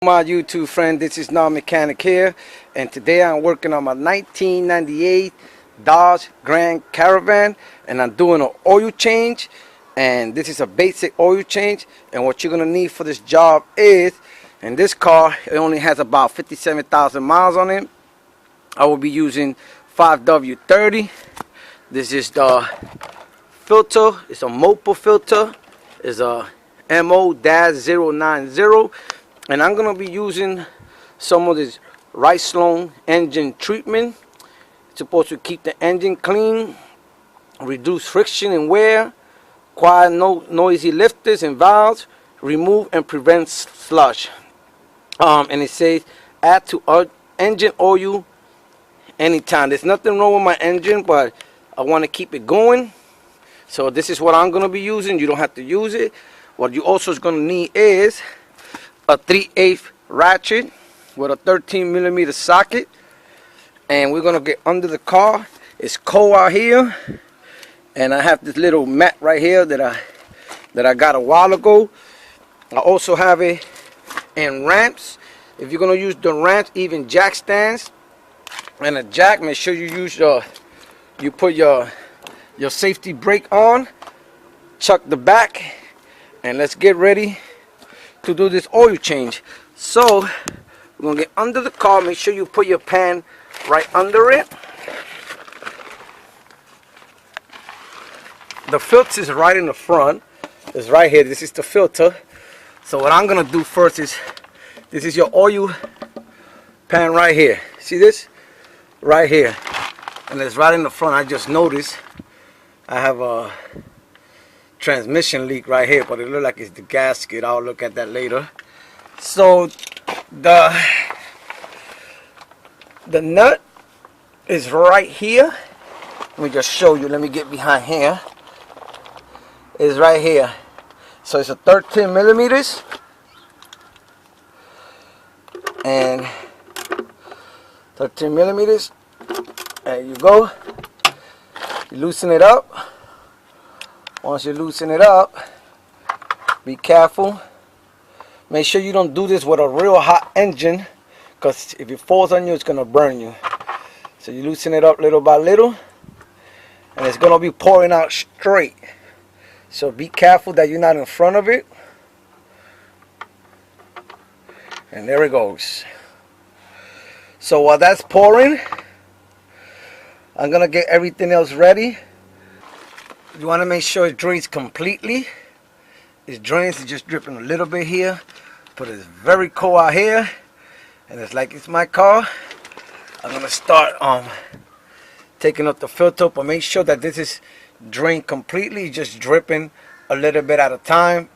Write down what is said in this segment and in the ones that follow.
My YouTube friend, this is Now Mechanic here, and today I'm working on my 1998 Dodge Grand Caravan, and I'm doing an oil change. And this is a basic oil change, and what you're gonna need for this job is, and this car, it only has about 57,000 miles on it. I will be using 5W30. This is the filter. It's a MOPA filter. It's a MO-090. And I'm going to be using some of this Rice-Sloan engine treatment. It's supposed to keep the engine clean, reduce friction and wear, quiet noisy lifters and valves, remove and prevent sludge. And it says add to engine oil anytime. There's nothing wrong with my engine, but I want to keep it going. So this is what I'm going to be using. You don't have to use it. What you also is going to need is a 3/8 ratchet with a 13mm socket, and we're gonna get under the car. It's cold out here, and I have this little mat right here that I got a while ago. I also have it in ramps. If you're gonna use the ramps, even jack stands and a jack, make sure you use you put your safety brake on, chuck the back, and let's get ready to do this oil change. So we're gonna get under the car. Make sure you put your pan right under it. The filter is right in the front. It's right here. This is the filter. So what I'm gonna do first is, this is your oil pan right here. See this? Right here. And it's right in the front. I just noticed I have a transmission leak right here, but it looks like it's the gasket. I'll look at that later. So the nut is right here. Let me just show you. Let me get behind here. It's right here. So it's a 13mm, and 13mm. There you go. You loosen it up. Once you loosen it up, be careful. Make sure you don't do this with a real hot engine, because if it falls on you, it's going to burn you. So you loosen it up little by little, and it's going to be pouring out straight. So be careful that you're not in front of it. And there it goes. So while that's pouring, I'm going to get everything else ready. You want to make sure it drains completely. It drains, it's just dripping a little bit here, but it's very cold out here, and it's like it's my car. I'm gonna start taking up the filter, but make sure that this is drained completely, just dripping a little bit at a time.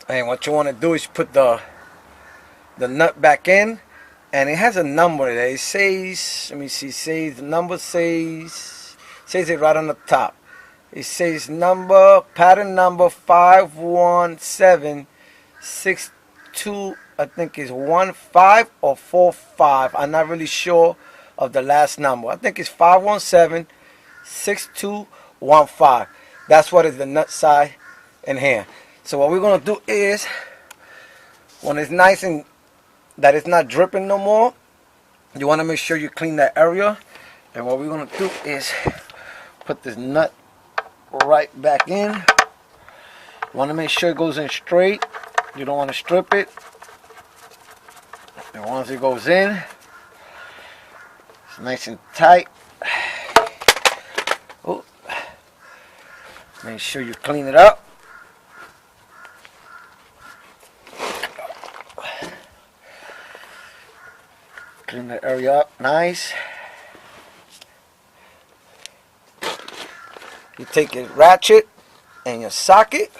And what you want to do is put the nut back in, and it has a number there. It says, let me see, the number says it right on the top. It says pattern number 51762. I think is 15 or 45. I'm not really sure of the last number. I think it's 5176215. That's what is the nut side in here. So what we're gonna do is, when it's nice and that it's not dripping no more, you want to make sure you clean that area. And what we're gonna do is put this nut right back in. You want to make sure it goes in straight. You don't want to strip it. And once it goes in, it's nice and tight. Oh. Make sure you clean it up. Clean the area up nice. You take your ratchet and your socket.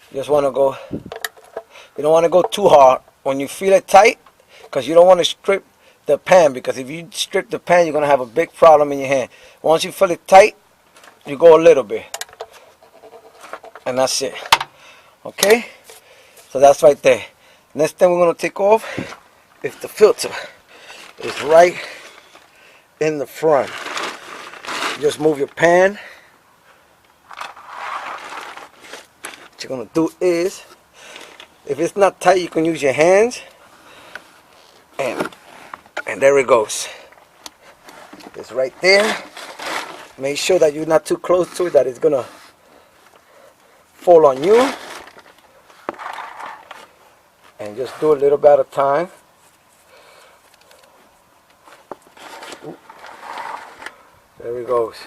You just want to go, you don't want to go too hard when you feel it tight, because you don't want to strip the pan, because if you strip the pan, you're going to have a big problem in your hand. Once you feel it tight, you go a little bit, and that's it. Okay, so that's right there. Next thing we're going to take off is the filter. It's right in the front. Just move your pan. What you're gonna do is If it's not tight, you can use your hands. And there it goes. It's right there. Make sure that you're not too close to it, that it's gonna fall on you. And just do a little bit at a time. Ooh. There it goes.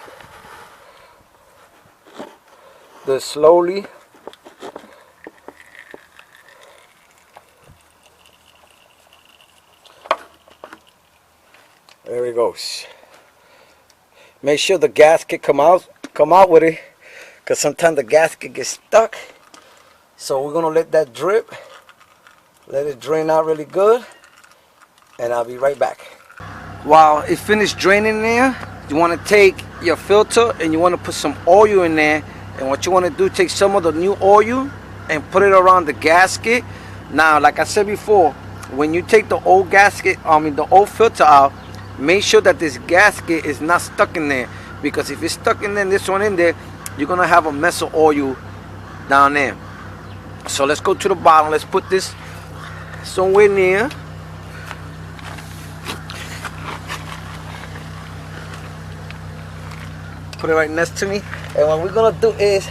Do it slowly. There it goes. Make sure the gasket come out with it, because sometimes the gasket gets stuck. So we're gonna let that drip, let it drain out really good, and I'll be right back. While it finished draining there, you want to take your filter and you want to put some oil in there. And what you want to do, take some of the new oil and put it around the gasket. Now, like I said before, when you take the old gasket, the old filter out, make sure that this gasket is not stuck in there, because if it's stuck in there, this one in there, you're gonna have a mess of oil down there. So let's go to the bottom. Let's put this somewhere near. Put it right next to me. And what we're gonna do is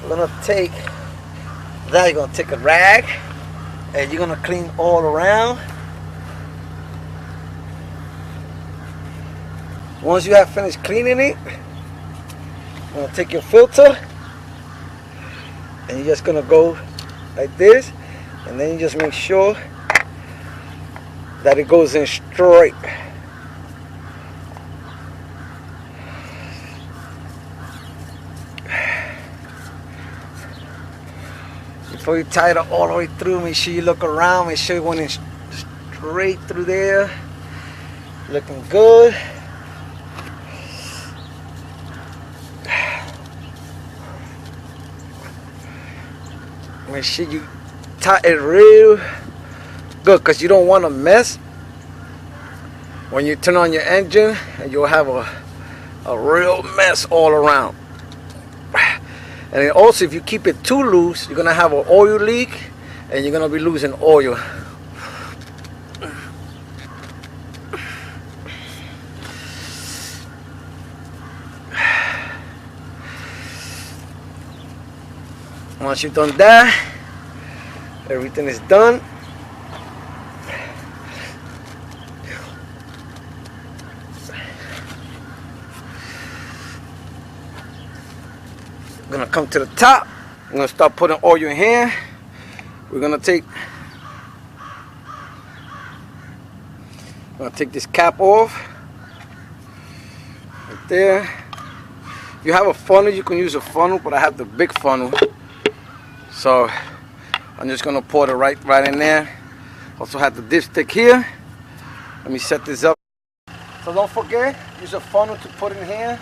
we're gonna take that. You're gonna take a rag and you're gonna clean all around. Once you have finished cleaning it, you're gonna take your filter and you're just gonna go like this, and then you just make sure that it goes in straight. Before you tie it all the way through, make sure you look around, make sure it went in straight through there. Looking good. Make sure you tie it real good, because you don't want to mess when you turn on your engine, and you'll have a real mess all around. And then also, if you keep it too loose, you're gonna have an oil leak and you're gonna be losing oil. Once you've done that, everything is done. I'm gonna come to the top. I'm gonna start putting oil in here. We're gonna take this cap off right there. If you have a funnel, you can use a funnel, but I have the big funnel, so I'm just gonna pour it right in there. Also have the dipstick here. Let me set this up. So don't forget, use a funnel to put in here.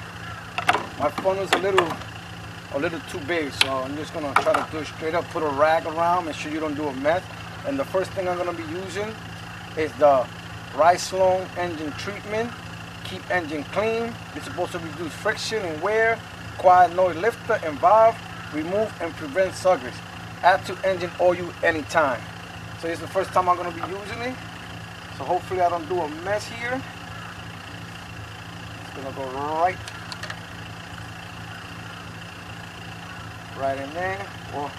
My funnel is a little too big, so I'm just gonna try to do it straight up. Put a rag around, make sure you don't do a mess. And the first thing I'm gonna be using is the Rhinestone engine treatment. Keep engine clean. It's supposed to reduce friction and wear, quiet noise lifter and valve, remove and prevent suckers. Add to engine oil anytime. So this is the first time I'm gonna be using it. So hopefully I don't do a mess here. It's gonna go right in there. Well,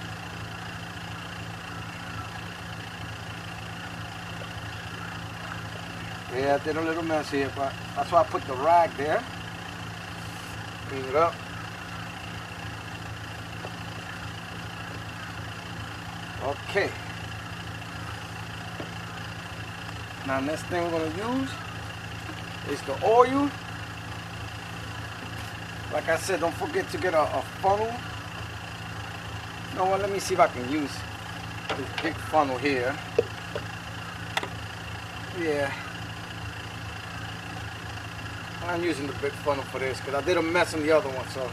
yeah, I did a little mess here, but that's why I put the rag there. Clean it up. Okay. Now next thing we're gonna use is the oil. Like I said, don't forget to get a funnel. You know what, let me see if I can use this big funnel here. Yeah. I'm using the big funnel for this because I did a mess on the other one, so.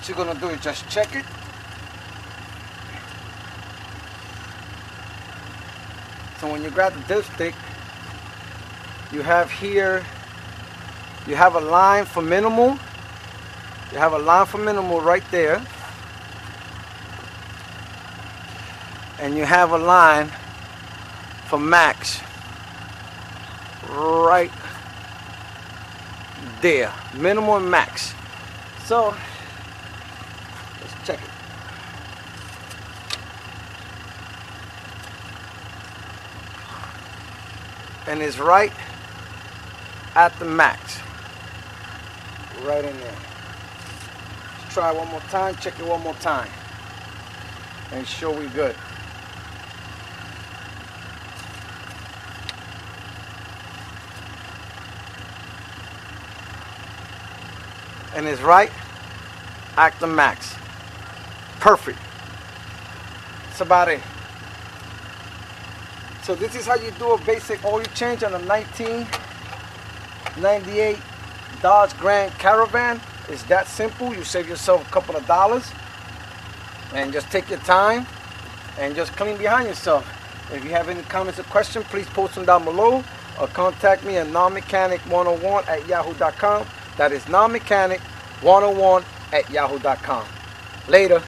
What you're gonna do is just check it. So when you grab the dipstick, you have here, you have a line for minimal. You have a line for minimal right there. And you have a line for max right there. Minimal and max. So let's check it. And it's right at the max. Right in there. Let's try one more time, check it one more time. And sure we good. And it's right at the max. Perfect. That's about it. So this is how you do a basic oil change on a 1998 Dodge Grand Caravan. It's that simple. You save yourself a couple of dollars and just take your time and just clean behind yourself. If you have any comments or questions, please post them down below or contact me at nonmechanic101@yahoo.com. That is nonmechanic101@yahoo.com. Later.